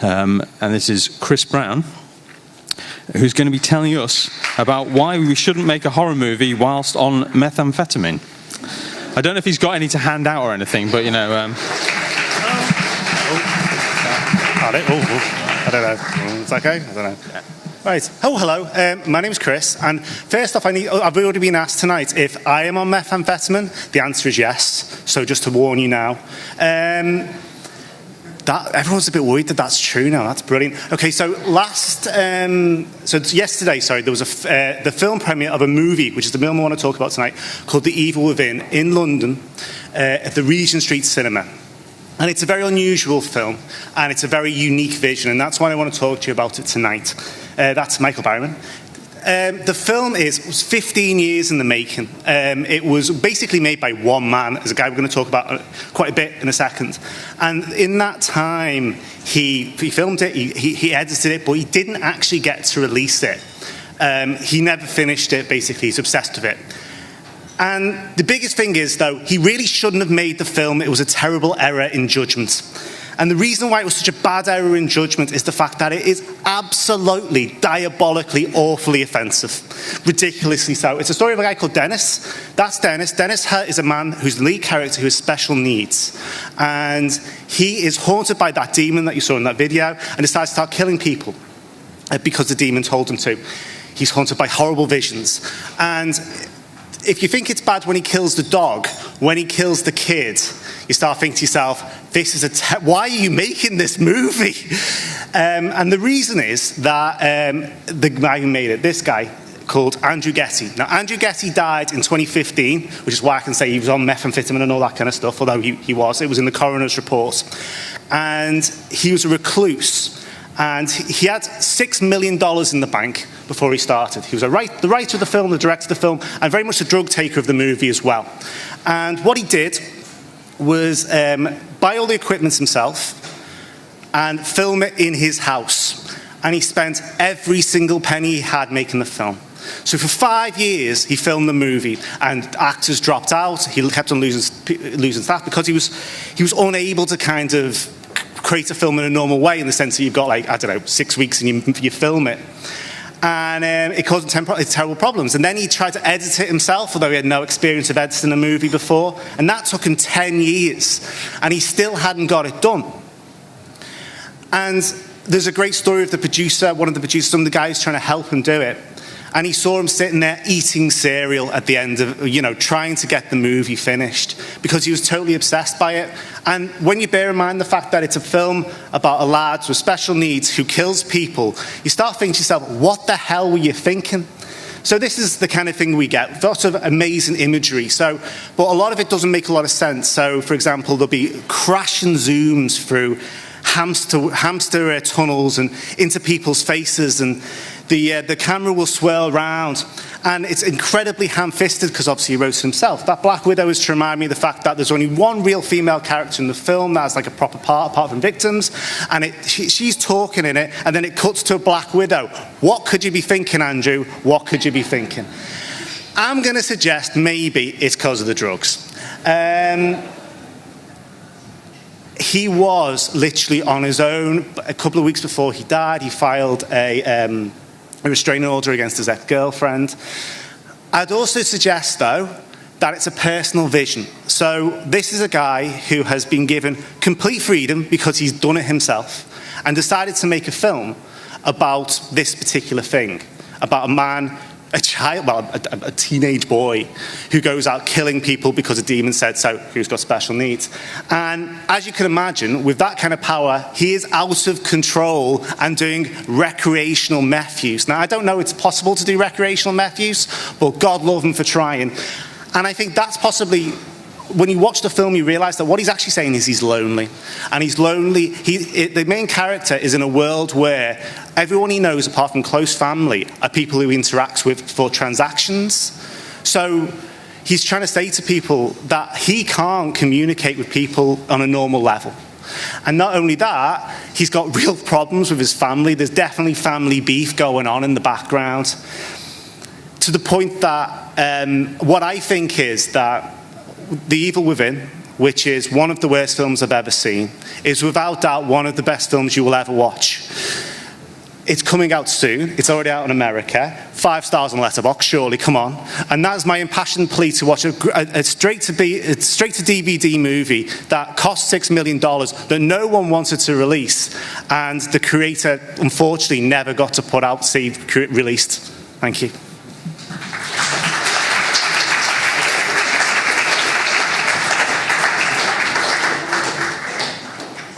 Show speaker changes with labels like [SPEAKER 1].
[SPEAKER 1] And this is Chris Brown, who's going to be telling us about why we shouldn't make a horror movie whilst on methamphetamine. I don't know if he's got any to hand out or anything, but, you know...
[SPEAKER 2] I don't know. It's okay? I don't know. Yeah. Right. Oh, hello. My name's Chris, and first off, I've already been asked tonight if I am on methamphetamine. The answer is yes. So just to warn you now. Everyone's a bit worried that that's true now. That's brilliant. Okay, so yesterday, there was the film premiere of a movie, which is the film I want to talk about tonight, called The Evil Within, in London, at the Regent Street Cinema. And it's a very unusual film, and it's a very unique vision, and that's why I want to talk to you about it tonight. That's Michael Byron. The film was 15 years in the making. It was basically made by one man. There's a guy we're going to talk about quite a bit in a second. And in that time, he filmed it, he edited it, but he didn't actually get to release it. He never finished it, basically. He's obsessed with it. And the biggest thing is, though, he really shouldn't have made the film. It was a terrible error in judgment. And the reason why it was such a bad error in judgment is the fact that it is absolutely, diabolically, awfully offensive. Ridiculously so. It's a story of a guy called Dennis. That's Dennis. Dennis is a man who's the lead character who has special needs. And he is haunted by that demon that you saw in that video and decides to start killing people because the demon told him to. He's haunted by horrible visions. And if you think it's bad when he kills the dog, when he kills the kid, you start thinking to yourself, this is why are you making this movie? And the reason is that the guy who made it, this guy called Andrew Getty. Now, Andrew Getty died in 2015, which is why I can say he was on methamphetamine and all that kind of stuff, although he was. It was in the coroner's report. And he was a recluse. And he had $6 million in the bank before he started. He was the writer of the film, the director of the film, and very much the drug taker of the movie as well. And what he did was buy all the equipment himself and film it in his house. And he spent every single penny he had making the film. So for 5 years, he filmed the movie, and actors dropped out. He kept on losing staff because he was unable to kind of create a film in a normal way, in the sense that you've got, 6 weeks and you film it. And it caused him terrible problems. And then he tried to edit it himself, although he had no experience of editing a movie before. And that took him 10 years. And he still hadn't got it done. And there's a great story of the producer, one of the producers, some of the guys trying to help him do it. And he saw him sitting there eating cereal at the end of, trying to get the movie finished, because he was totally obsessed by it. And when you bear in mind the fact that it's a film about a lad with special needs who kills people, you start thinking to yourself, what the hell were you thinking? So this is the kind of thing we get, lots of amazing imagery. But a lot of it doesn't make a lot of sense. So, for example, there'll be crashing zooms through hamster tunnels and into people's faces, and the camera will swirl around, and it's incredibly ham-fisted because obviously he wrote it himself. That Black Widow is to remind me of the fact that there's only one real female character in the film that has like a proper part, apart from victims, and she's talking in it, and then it cuts to a Black Widow. What could you be thinking, Andrew? What could you be thinking? I'm going to suggest maybe it's because of the drugs. He was literally on his own. A couple of weeks before he died, he filed a restraining order against his ex-girlfriend. I'd also suggest, though, that it's a personal vision. So this is a guy who has been given complete freedom because he's done it himself and decided to make a film about this particular thing, about a man, a teenage boy who goes out killing people because a demon said so, who's got special needs. And as you can imagine, with that kind of power, he is out of control and doing recreational meth use. Now, I don't know it's possible to do recreational meth use, but God love him for trying. And I think that's possibly, when you watch the film, you realise that what he's actually saying is he's lonely. And he's lonely. The main character is in a world where everyone he knows, apart from close family, are people who he interacts with for transactions. So he's trying to say to people that he can't communicate with people on a normal level. And not only that, he's got real problems with his family. There's definitely family beef going on in the background. To the point that what I think is that The Evil Within, which is one of the worst films I've ever seen, is without doubt one of the best films you will ever watch. It's coming out soon. It's already out in America. 5 stars on Letterboxd, surely, come on. And that is my impassioned plea to watch a straight-to-DVD movie that cost $6 million that no one wanted to release, and the creator, unfortunately, never got to put out, see, released. Thank you.